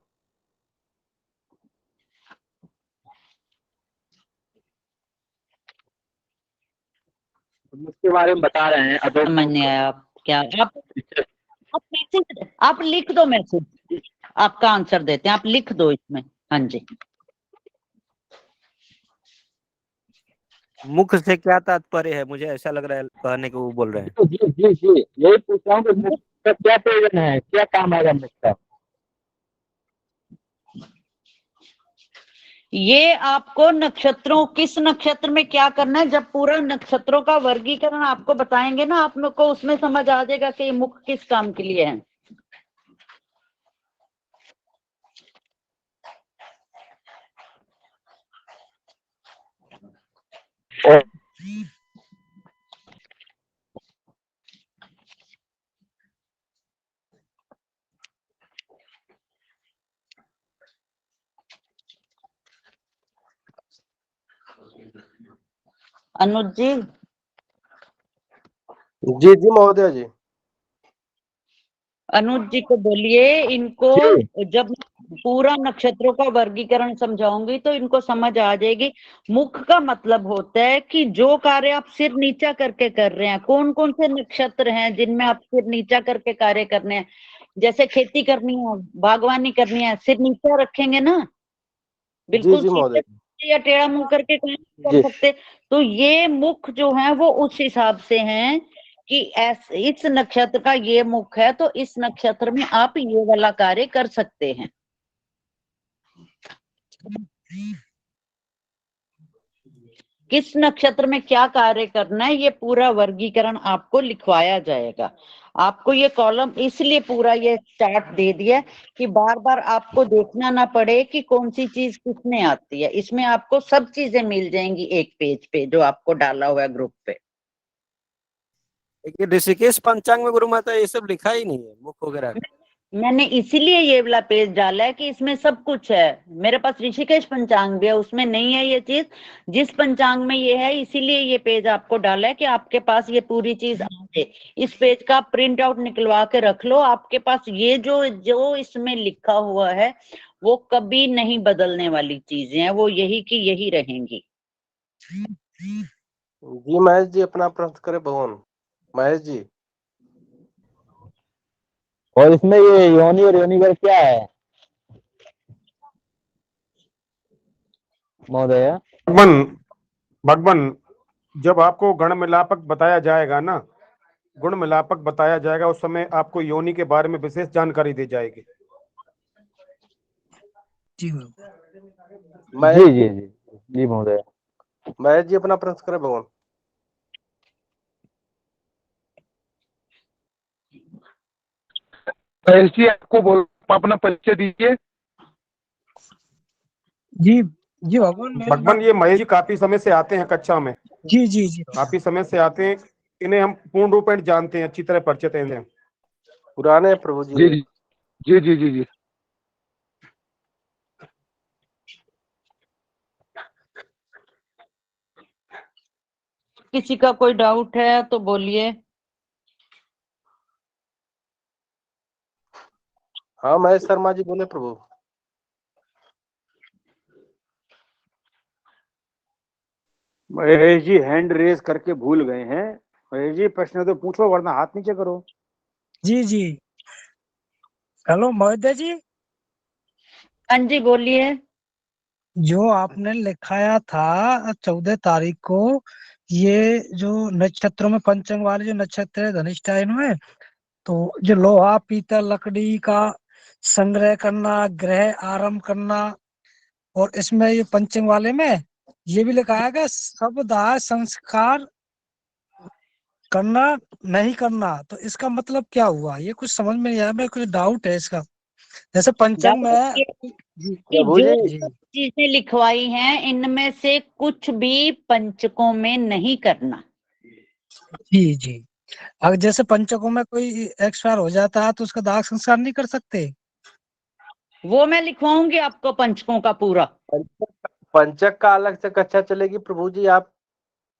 मुख के बारे में बता रहे हैं समझ नहीं आया आप क्या? आप मैसेज आप लिख दो, मैसेज आपका आंसर देते हैं, आप लिख दो इसमें। हाँ जी। मुख से क्या तात्पर्य है? मुझे ऐसा लग रहा है कहने को वो बोल रहे हैं। जी जी जी यही पूछ रहा हूँ कि मुख का क्या प्रयोजन है, क्या काम आएगा मुख का? ये आपको नक्षत्रों, किस नक्षत्र में क्या करना है, जब पूरा नक्षत्रों का वर्गीकरण आपको बताएंगे ना, आप लोग को उसमें समझ आ जाएगा कि ये मुख किस काम के लिए है। अनुज जी। जी जी महोदय जी। अनुज जी को बोलिए, इनको जब पूरा नक्षत्रों का वर्गीकरण समझाऊंगी तो इनको समझ आ जाएगी। मुख का मतलब होता है कि जो कार्य आप सिर नीचा करके कर रहे हैं, कौन कौन से नक्षत्र हैं जिनमें आप सिर नीचा करके कार्य करने हैं। जैसे खेती करनी है, बागवानी करनी है, सिर नीचा रखेंगे ना, बिल्कुल सीधे या टेढ़ा मुंह करके काम नहीं कर सकते। तो ये मुख जो है वो उस हिसाब से हैं कि इस नक्षत्र का ये मुख है, तो इस नक्षत्र में आप ये वाला कार्य कर सकते हैं। किस नक्षत्र में क्या कार्य करना है, ये पूरा वर्गीकरण आपको लिखवाया जाएगा। आपको ये कॉलम इसलिए पूरा ये चार्ट दे दिया कि बार बार आपको देखना ना पड़े कि कौन सी चीज किसमें आती है। इसमें आपको सब चीजें मिल जाएंगी एक पेज पे जो आपको डाला हुआ है ग्रुप पे। लेकिन ऋषिकेश पंचांग में गुरु माता ये सब लिखा ही नहीं है, मुख वगैरह। मैंने इसीलिए ये वाला पेज डाला है कि इसमें सब कुछ है। मेरे पास ऋषिकेश पंचांग भी है, उसमें नहीं है ये चीज, जिस पंचांग में ये है, इसीलिए ये पेज आपको डाला है कि आपके पास ये पूरी चीज आ जाए। इस पेज का प्रिंट आउट निकलवा के रख लो, आपके पास ये जो इसमें लिखा हुआ है वो कभी नहीं बदलने वाली चीजें हैं, वो यही की यही रहेंगी। जी महेश जी अपना प्रश्न करे भगवान। महेश जी। और इसमें ये योनि और योनिगर क्या है महोदय? भगवान जब आपको गण मिलापक बताया जाएगा ना, गुण मिलापक बताया जाएगा, उस समय आपको योनि के बारे में विशेष जानकारी दी जाएगी। जी जी जी जी महोदय। महेश जी अपना प्रश्न करे भगवान। महेश जी आपको बोल अपना परिचय दीजिए। जी जी भगवान ये महेश जी काफी समय से आते हैं कक्षा में। जी जी जी काफी समय से आते हैं, इन्हें हम पूर्ण रूप में जानते हैं, अच्छी तरह परिचित हैं। पुराने प्रभु जी। जी जी जी जी जी। किसी का कोई डाउट है तो बोलिए। हाँ महेश शर्मा जी बोले प्रभु। महेश जी हैंड रेज करके भूल गए हैं। महेश जी प्रश्न तो पूछो वरना हाथ नीचे करो। जी जी। हेलो महोदय जी। हाँ जी बोलिए। जो आपने लिखाया था 14 तारीख को, ये जो नक्षत्रों में पंचंग वाले जो नक्षत्र है धनिष्ठा, इनमें तो जो लोहा पीतल लकड़ी का संग्रह करना, ग्रह आरंभ करना, और इसमें ये पंचंग वाले में ये भी लिखा है कि शब्द संस्कार करना नहीं करना, तो इसका मतलब क्या हुआ? ये कुछ समझ में नहीं आया, मेरे कुछ डाउट है इसका। जैसे पंचांग में जी कि जो जी चीजें लिखवाई हैं इनमें से कुछ भी पंचकों में नहीं करना। जी जी। अगर जैसे पंचकों में कोई एक्सपायर हो जाता है तो उसका दाह संस्कार नहीं कर सकते? वो मैं लिखवाऊंगी आपको पंचकों का पूरा। पंचक का अलग से कक्षा चलेगी प्रभु जी, आप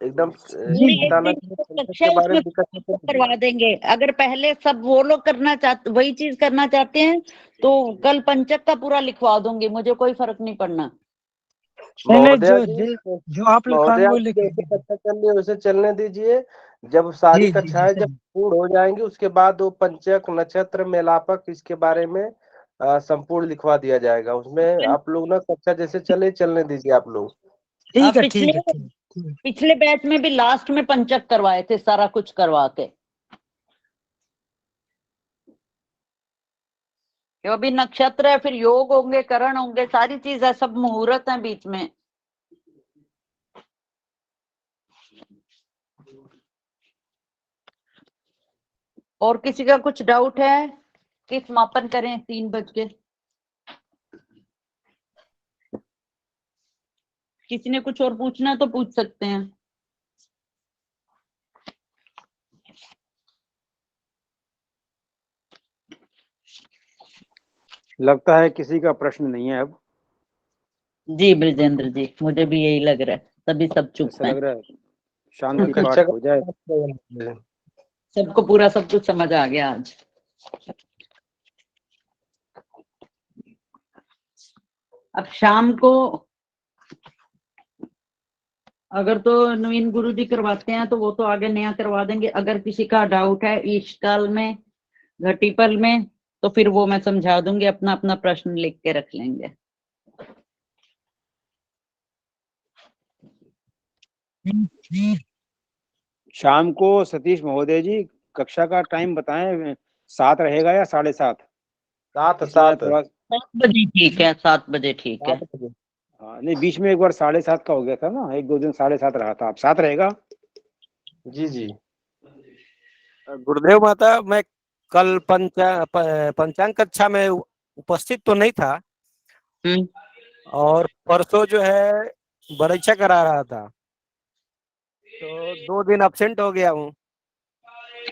एकदम पूरी एक बताना दिन चाहिए तो पंचक कक्षा के बारे उसमें में दिक्कत नहीं है। करवा देंगे। अगर पहले सब वो लोग करना चाहते, वही चीज करना चाहते हैं, तो कल पंचक का पूरा लिखवा दूंगी, मुझे कोई फर्क नहीं पड़ना। नहीं नहीं, महोदया जो जी, जो आप लिखवाएंगे महोदया वो जी लिखेंगे। जैसे कक्षा चल रही है वैसे चलने दीजिए। जब सारी जी जी जी कक्षाएं जब पूर्ण हो जाएंगी उसके बाद वो पंचक नक्षत्र मेलापक इसके बारे में संपूर्ण लिखवा दिया जाएगा। उसमें आप लोग ना कक्षा जैसे चलने दीजिए आप लोग। ठीक है पिछले ठीक है ठीक है। पिछले बैच में भी लास्ट में पंचक करवाए थे, सारा कुछ करवा के। जो भी नक्षत्र है, फिर योग होंगे, करण होंगे, सारी चीज है, सब मुहूर्त है बीच में। और किसी का कुछ डाउट है कि समापन करें? 3 बज के। किसी ने कुछ और पूछना है तो पूछ सकते हैं। लगता है किसी का प्रश्न नहीं है अब। जी ब्रजेंद्र जी, मुझे भी यही लग रहा है, तभी सब चुप ऐसा हैं। लग रहा है शांति कक्षा पाठ हो जाए। सबको पूरा सब कुछ समझ आ गया आज। अब शाम को अगर तो नवीन गुरु जी करवाते हैं तो वो तो आगे नया करवा देंगे। अगर किसी का डाउट है ईशकाल में, घटीपल में, तो फिर वो मैं समझा दूंगी, अपना अपना प्रश्न लिख के रख लेंगे। शाम को सतीश महोदय जी कक्षा का टाइम बताएं, 7 रहेगा या 7:30? 7 थोड़ा 7 बजे ठीक है, 7 बजे ठीक है। 7 बजे। हाँ, नहीं बीच में एक बार 7:30 का हो गया था ना, 1-2 दिन 7:30 रहा था। आप 7 रहेगा? जी जी। गुरुदेव माता, मैं कल पंचांग कक्षा में उपस्थित तो नहीं था, और परसों जो है परीक्षा करा रहा था, तो 2 दिन अब्सेंट हो गया हूँ।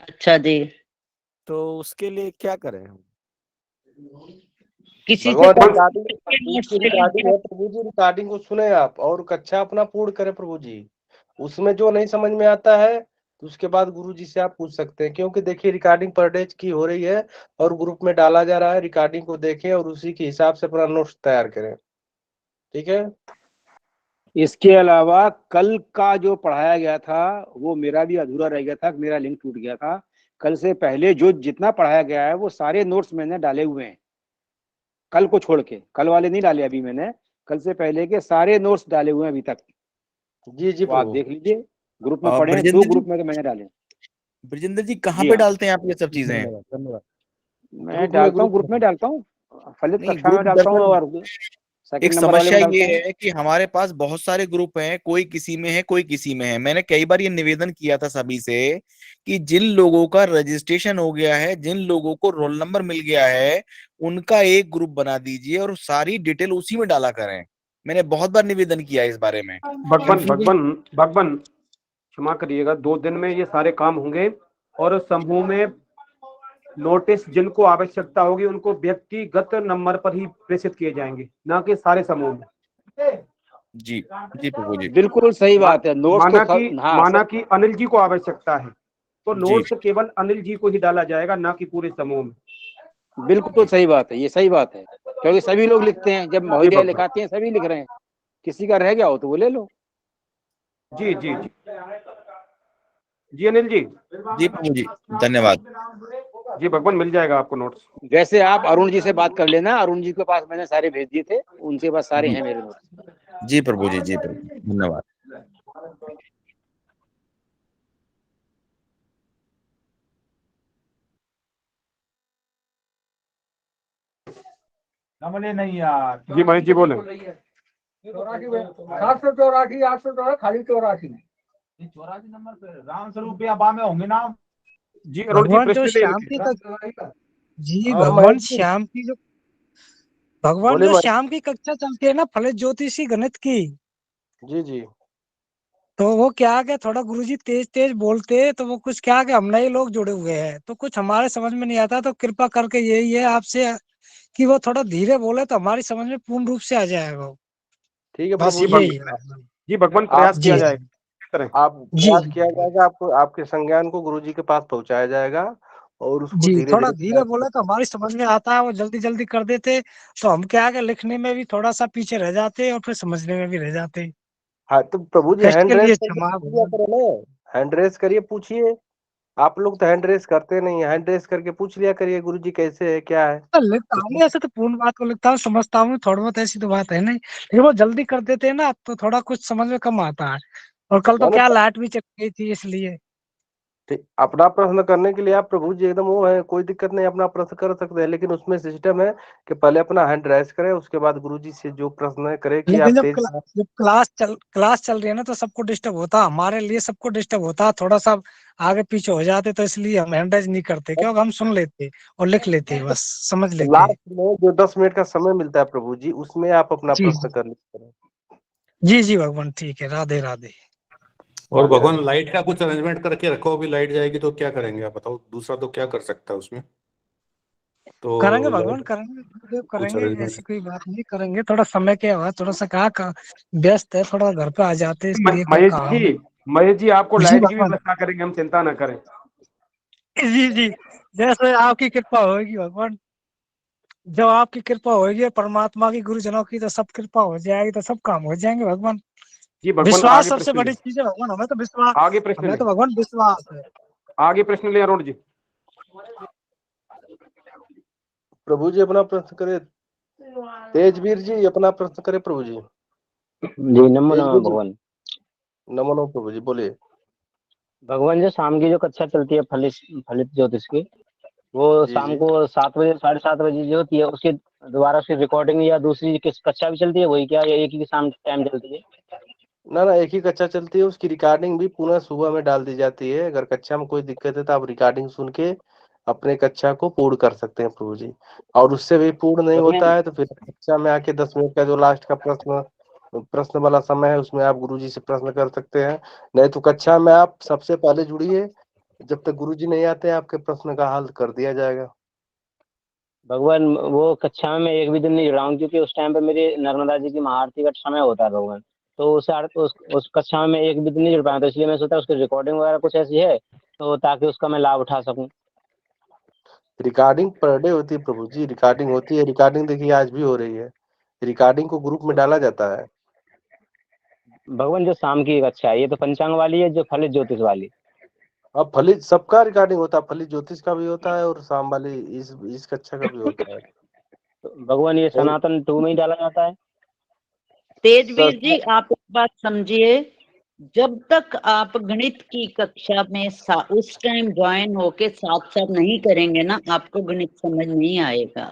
अच्छा जी। तो उसके लिए क्या करें? किसी से भगवान नोट्स उसकी रिकॉर्डिंग है प्रभु जी, रिकॉर्डिंग को सुने आप और कक्षा अपना पूर्ण करें प्रभु जी। उसमें जो नहीं समझ में आता है तो उसके बाद गुरु जी से आप पूछ सकते हैं, क्योंकि देखिए रिकॉर्डिंग पर डे की हो रही है और ग्रुप में डाला जा रहा है। रिकॉर्डिंग को देखें और उसी के हिसाब से अपना नोट्स तैयार करें, ठीक है। इसके अलावा कल का जो पढ़ाया गया था वो मेरा भी अधूरा रह गया था, मेरा लिंक टूट गया था। कल से पहले जो जितना पढ़ाया गया है वो सारे नोट्स मैंने डाले हुए हैं, कल को छोड़ के। कल वाले नहीं डाले अभी मैंने, कल से पहले के सारे नोट्स डाले हुए हैं अभी तक। जी जी वो आप प्रभु। देख लीजिए, ग्रुप में पढ़े हैं, 2 ब्रजेंद्र जी, ग्रुप में तो मैंने डाले। ब्रजेंद्र जी कहाँ जी पे हाँ, डालते हैं आप ये सब चीजें? धन्यवाद धन्यवाद। मैं डालता हूँ, ग्रुप में डालता हूँ, फलित नहीं, कक्षा ग्रुप में डालता हूँ, दरअसल और एक सेकंड नंबर वाले समस्या में डालता ये हूँ। है कि हमारे पास बहुत सारे ग्रुप हैं, कोई किसी में है कोई किसी में है। मैंने कई बार ये निवेदन किया था सभी से कि जिन लोगों का रजिस्ट्रेशन हो गया है, जिन लोगों को रोल नंबर मिल गया है, उनका एक ग्रुप बना दीजिए और सारी डिटेल उसी में डाला करें। मैंने बहुत बार निवेदन किया इस बारे में। भगवान क्षमा करिएगा, 2 दिन में ये सारे काम होंगे और समूह में नोटिस जिनको आवश्यकता होगी उनको व्यक्तिगत नंबर पर ही प्रेषित किए जाएंगे, ना कि सारे समूह में। जी जी प्रभु जी। बिल्कुल सही बात है। नोट्स माना तो कि हाँ माना कि अनिल जी को आवश्यकता है तो जी नोट्स केवल अनिल जी को ही डाला जाएगा, ना कि पूरे समूह में। बिल्कुल सही बात है, ये सही बात है, क्योंकि सभी लोग लिखते हैं, जब जी महोदय भगवान। लिखाते हैं सभी लिख रहे हैं, किसी का रह गया हो तो वो ले लो। जी जी जी जी अनिल जी। जी प्रभु जी, धन्यवाद। जी भगवान, मिल जाएगा आपको नोट्स। वैसे आप अरुण जी से बात कर लेना, अरुण जी के पास मैंने सारे भेज दिए थे, उनके पास सारे हैं मेरे नोट्स। जी प्रभु जी, जी प्रभु, धन्यवाद। नहीं यार। जी महेश जी बोले। 784 884 खाली 84। 84 नंबर पे राम स्वरूप या बा में होंगे ना। जी अरुण जी भगवान जो प्रश्न ले श्याम लीजिए। की जी हाँ, भगवान महेश जी, श्याम की जो भगवान बोले जो महेश श्याम की कक्षा चलती है ना फलित ज्योतिषी गणित की, जी जी। तो वो क्या के थोड़ा गुरुजी तेज तेज बोलते, तो वो कुछ क्या के हम नए लोग जुड़े हुए हैं, तो कुछ हमारे समझ में नहीं आता, तो कृपा करके यही है आपसे कि वो थोड़ा धीरे बोले तो हमारी समझ में पूर्ण रूप से आ जाएगा वो। ठीक है बस प्रभु जी जी, यही है। जी भगवान आप प्रयास किया जी जाएगा करें। आप जी प्रयास किया जाएगा, आपको आपके संज्ञान को गुरुजी के पास पहुंचाया जाएगा और उसको जी, धीरे थोड़ा धीरे धीरे प्रयास बोले तो हमारी समझ में आता है, वो जल्दी जल्दी कर देते तो हम क्या के लिखने में भी थोड़ा सा पीछे रह जाते और फिर समझने में भी रह जाते। हाँ तो प्रभु जी कष्ट हैंड के रेस लिए करके क्षमा पूछ लिया भगवान। करो ना, हैंड रेस करिए, पूछिए। आप लोग तो हैंड रेस करते नहीं, हैंड रेस करके पूछ लिया करिए गुरुजी कैसे है क्या है। लिखता हूँ ऐसे तो पूर्ण बात को लिखता हूँ, समझता हूँ थोड़ा बहुत, ऐसी तो बात है नहीं, लेकिन वो जल्दी कर देते हैं ना तो थोड़ा कुछ समझ में कम आता है। और कल तो ना क्या लाइट भी चली गई थी इसलिए। ठीक, अपना प्रश्न करने के लिए आप प्रभु जी एकदम वो है, कोई दिक्कत नहीं, अपना प्रश्न कर सकते हैं, लेकिन उसमें सिस्टम है कि पहले अपना हैंड रेस करें, उसके बाद गुरुजी से जो प्रश्न है करे कि लेकिन आप तेज। जब क्लास चल रही है ना तो सबको डिस्टर्ब होता, हमारे लिए सबको डिस्टर्ब होता, थोड़ा सा आगे पीछे हो जाते, तो इसलिए हम हैंडराइज नहीं करते, क्योंकि हम सुन लेते और लिख लेते, बस समझ लेते। लास्ट में जो 10 मिनट का समय मिलता है प्रभु जी, उसमें आप अपना जी प्रश्न कर लीजिए। जी जी भगवान, ठीक है, राधे राधे। और राधे भगवान राधे। लाइट का कुछ अरेंजमेंट करके रखो, अभी लाइट जाएगी तो क्या करेंगे आप बताओ, दूसरा तो क्या कर सकता है उसमें। करेंगे तो भगवान, लाइट करेंगे गुरुदेव, कुछ करेंगे, अरेंजमेंट। ऐसी कोई बात नहीं, करेंगे, थोड़ा समय के बाद थोड़ा सा व्यस्त है, थोड़ा घर पे आ जाते इसलिए कोई महेश काम। जी, महेश जी आपको जी लाइट की भी भगवान, व्यवस्था करेंगे, हम चिंता ना करें। जी जी, जैसे आपकी कृपा होगी भगवान, जब आपकी कृपा होगी परमात्मा की, गुरुजनों की, तो सब कृपा हो जाएगी, तो सब काम हो जाएंगे भगवान। जी भगवान विश्वास आगे सबसे प्रश्न ले, बड़ी चीज है भगवान, हमें तो विश्वास, आगे प्रश्न हमें ले, तो भगवान विश्वास है। आगे प्रश्न ले अरुण जी। प्रभु जी अपना प्रश्न करे, तेजवीर जी अपना प्रश्न करे प्रभु जी। जी नमो नमः तेजवीर जी, भगवान। नमो नमो प्रभु जी, बोलिए। भगवान जो शाम की जो कक्षा चलती है फलित फलित ज्योतिष की, वो जी शाम जी। को 7 बजे 7:30 बजे जो होती है, उसके दोबारा उसकी रिकॉर्डिंग या दूसरी किस कक्षा भी चलती है वही क्या, या एक ही शाम टाइम चलती है? ना ना, एक ही कक्षा चलती है, उसकी रिकॉर्डिंग भी पुनः सुबह में डाल दी जाती है। अगर कक्षा में कोई दिक्कत है तो आप रिकॉर्डिंग सुन के अपने कक्षा को पूर्ण कर सकते हैं प्रभु जी। और उससे भी पूर्ण नहीं भगवान होता है तो फिर कक्षा में आके 10 मिनट का जो लास्ट का प्रश्न वाला समय है, उसमें आप गुरुजी से प्रश्न कर सकते हैं। नहीं तो कक्षा में आप सबसे पहले जुड़िए, जब तक गुरुजी नहीं आते आपके प्रश्न का हल कर दिया जाएगा। भगवान वो कक्षा में मैं एक भी दिन नहीं जुड़ा हूँ, क्योंकि उस टाइम पे मेरी नर्मदा जी की महाआरती का समय होता है भगवान। तो उस कक्षा में मैं एक भी दिन नहीं जुड़ पाया, तो इसलिए मैं सोचा उसकी रिकॉर्डिंग वगैरह कुछ ऐसी है तो ताकि उसका मैं लाभ उठा सकूं। रिकॉर्डिंग पर डे होती है प्रभु जी, रिकॉर्डिंग होती है, रिकॉर्डिंग देखिए आज भी हो रही है, रिकॉर्डिंग को ग्रुप में डाला जाता है। भगवान जो शाम की कक्षा है, ये तो पंचांग वाली है, जो फलित ज्योतिष वाली। अब फलित सबका रिकॉर्डिंग होता है, फलित ज्योतिष का भी होता है और शाम वाली इस कक्षा का भी होता है। तो भगवान ये और सनातन 2 में ही डाला जाता है? तेजवीर जी आप एक बात समझिए, जब तक आप गणित की कक्षा में उस टाइम ज्वाइन होके साथ साथ नहीं करेंगे ना, आपको गणित समझ नहीं आएगा।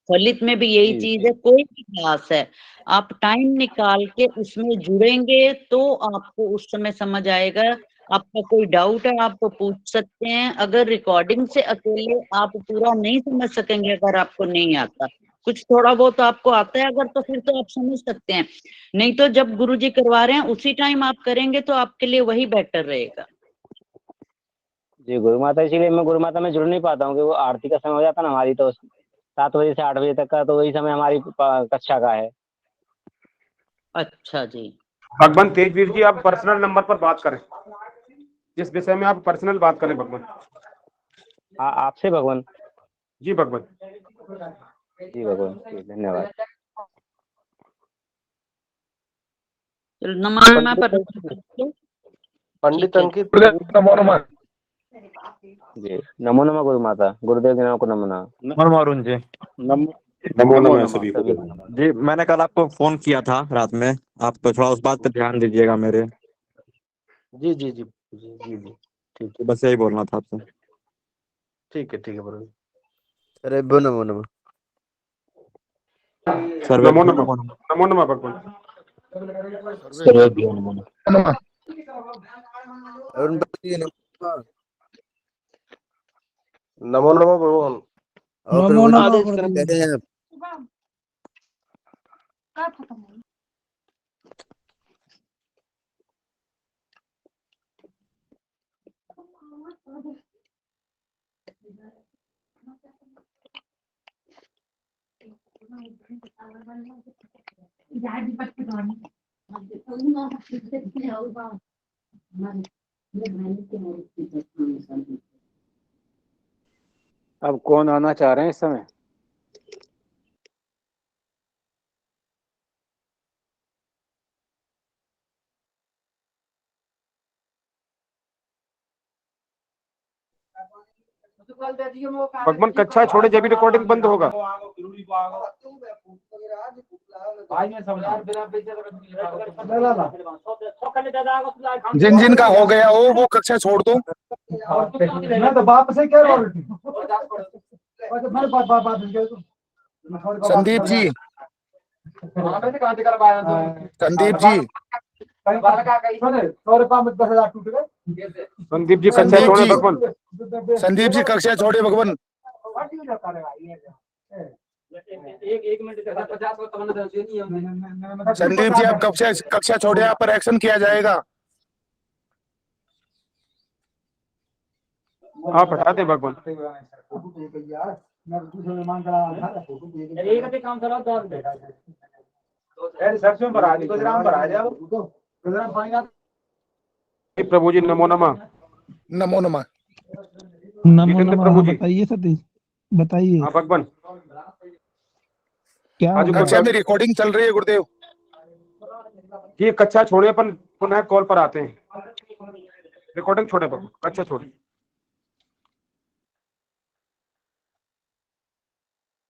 फलित में भी यही जी चीज है, कोई भी क्लास है, आप टाइम निकाल के उसमें जुड़ेंगे तो आपको उस समय समझ आएगा। आपका कोई डाउट है आप तो पूछ सकते हैं, अगर रिकॉर्डिंग से अकेले आप पूरा नहीं समझ सकेंगे, अगर आपको नहीं आता, कुछ थोड़ा बहुत आपको आता है अगर, तो फिर तो आप समझ सकते हैं, नहीं तो जब गुरुजी करवा रहे हैं उसी टाइम आप करेंगे तो आपके लिए वही बेटर रहेगा। जी गुरु माता, इसीलिए मैं गुरु माता में जुड़ नहीं पाता हूँ कि वो आरती का समय हो जाता है ना हमारी, तो 7 बजे से 8 बजे तक का, तो वही समय हमारी कक्षा का है। अच्छा जी, भगवान तेजवीर जी आप पर्सनल नंबर पर बात करें, जिस विषय में आप पर्सनल बात करें भगवान। आपसे भगवान। जी भगवान। जी भगवान, ठीक, धन्यवाद। नमः पर पंडित अंकित नमो नमः। जी नमो नमः गुरु माता, गुरुदेव जी को नमो नमः। नमो अरुण जी। नमो नमः सभी को। जी मैंने कल आपको फोन किया था रात में, आप तो थोड़ा उस बात पे ध्यान दीजिएगा मेरे। जी जी जी जी जी जी, ठीक तो बस यही बोलना था आपसे। ठीक है प्रभु। अरे नमो नमो। नमो सर्वेभ्यो नमः, नमो नमः। नमो नमः भगवान। सर्वेभ्यो नमो नमः। नमः। अरुण भाई नमस्कार। नमो नमो भगवान। और नमो प्रभु जी, नमः आदेश प्रभु करें। जी। कैसे हैं आप? अब कौन आना चाह रहे हैं इस समय? भगवान कक्षा छोड़े जब भी रिकॉर्डिंग बंद होगा। जिन जिन का हो गया हो वो कक्षा छोड़ दो। मैं तो बाप से कह रहा हूँ। संदीप जी, संदीप जी, संदीप जी कक्षा संदीप छोड़े जी, भगवान। संदीप जी कक्षा छोड़े भगवान। संदीप जी आप कक्षा छोड़े, आप पर एक्शन किया जाएगा। आप हटा दे भगवान। प्रभु जी नमो नमः। नमो नमः। नमो जितेंद्र नमः। प्रभु हाँ, जी। बताइए सतीश, बताइए हाँ भगवान। क्या आज होगा? कक्षा में रिकॉर्डिंग चल रही है गुरुदेव। ये कक्षा छोड़े अपन पुनः कॉल पर आते हैं। रिकॉर्डिंग छोड़े भगवान, कक्षा छोड़े।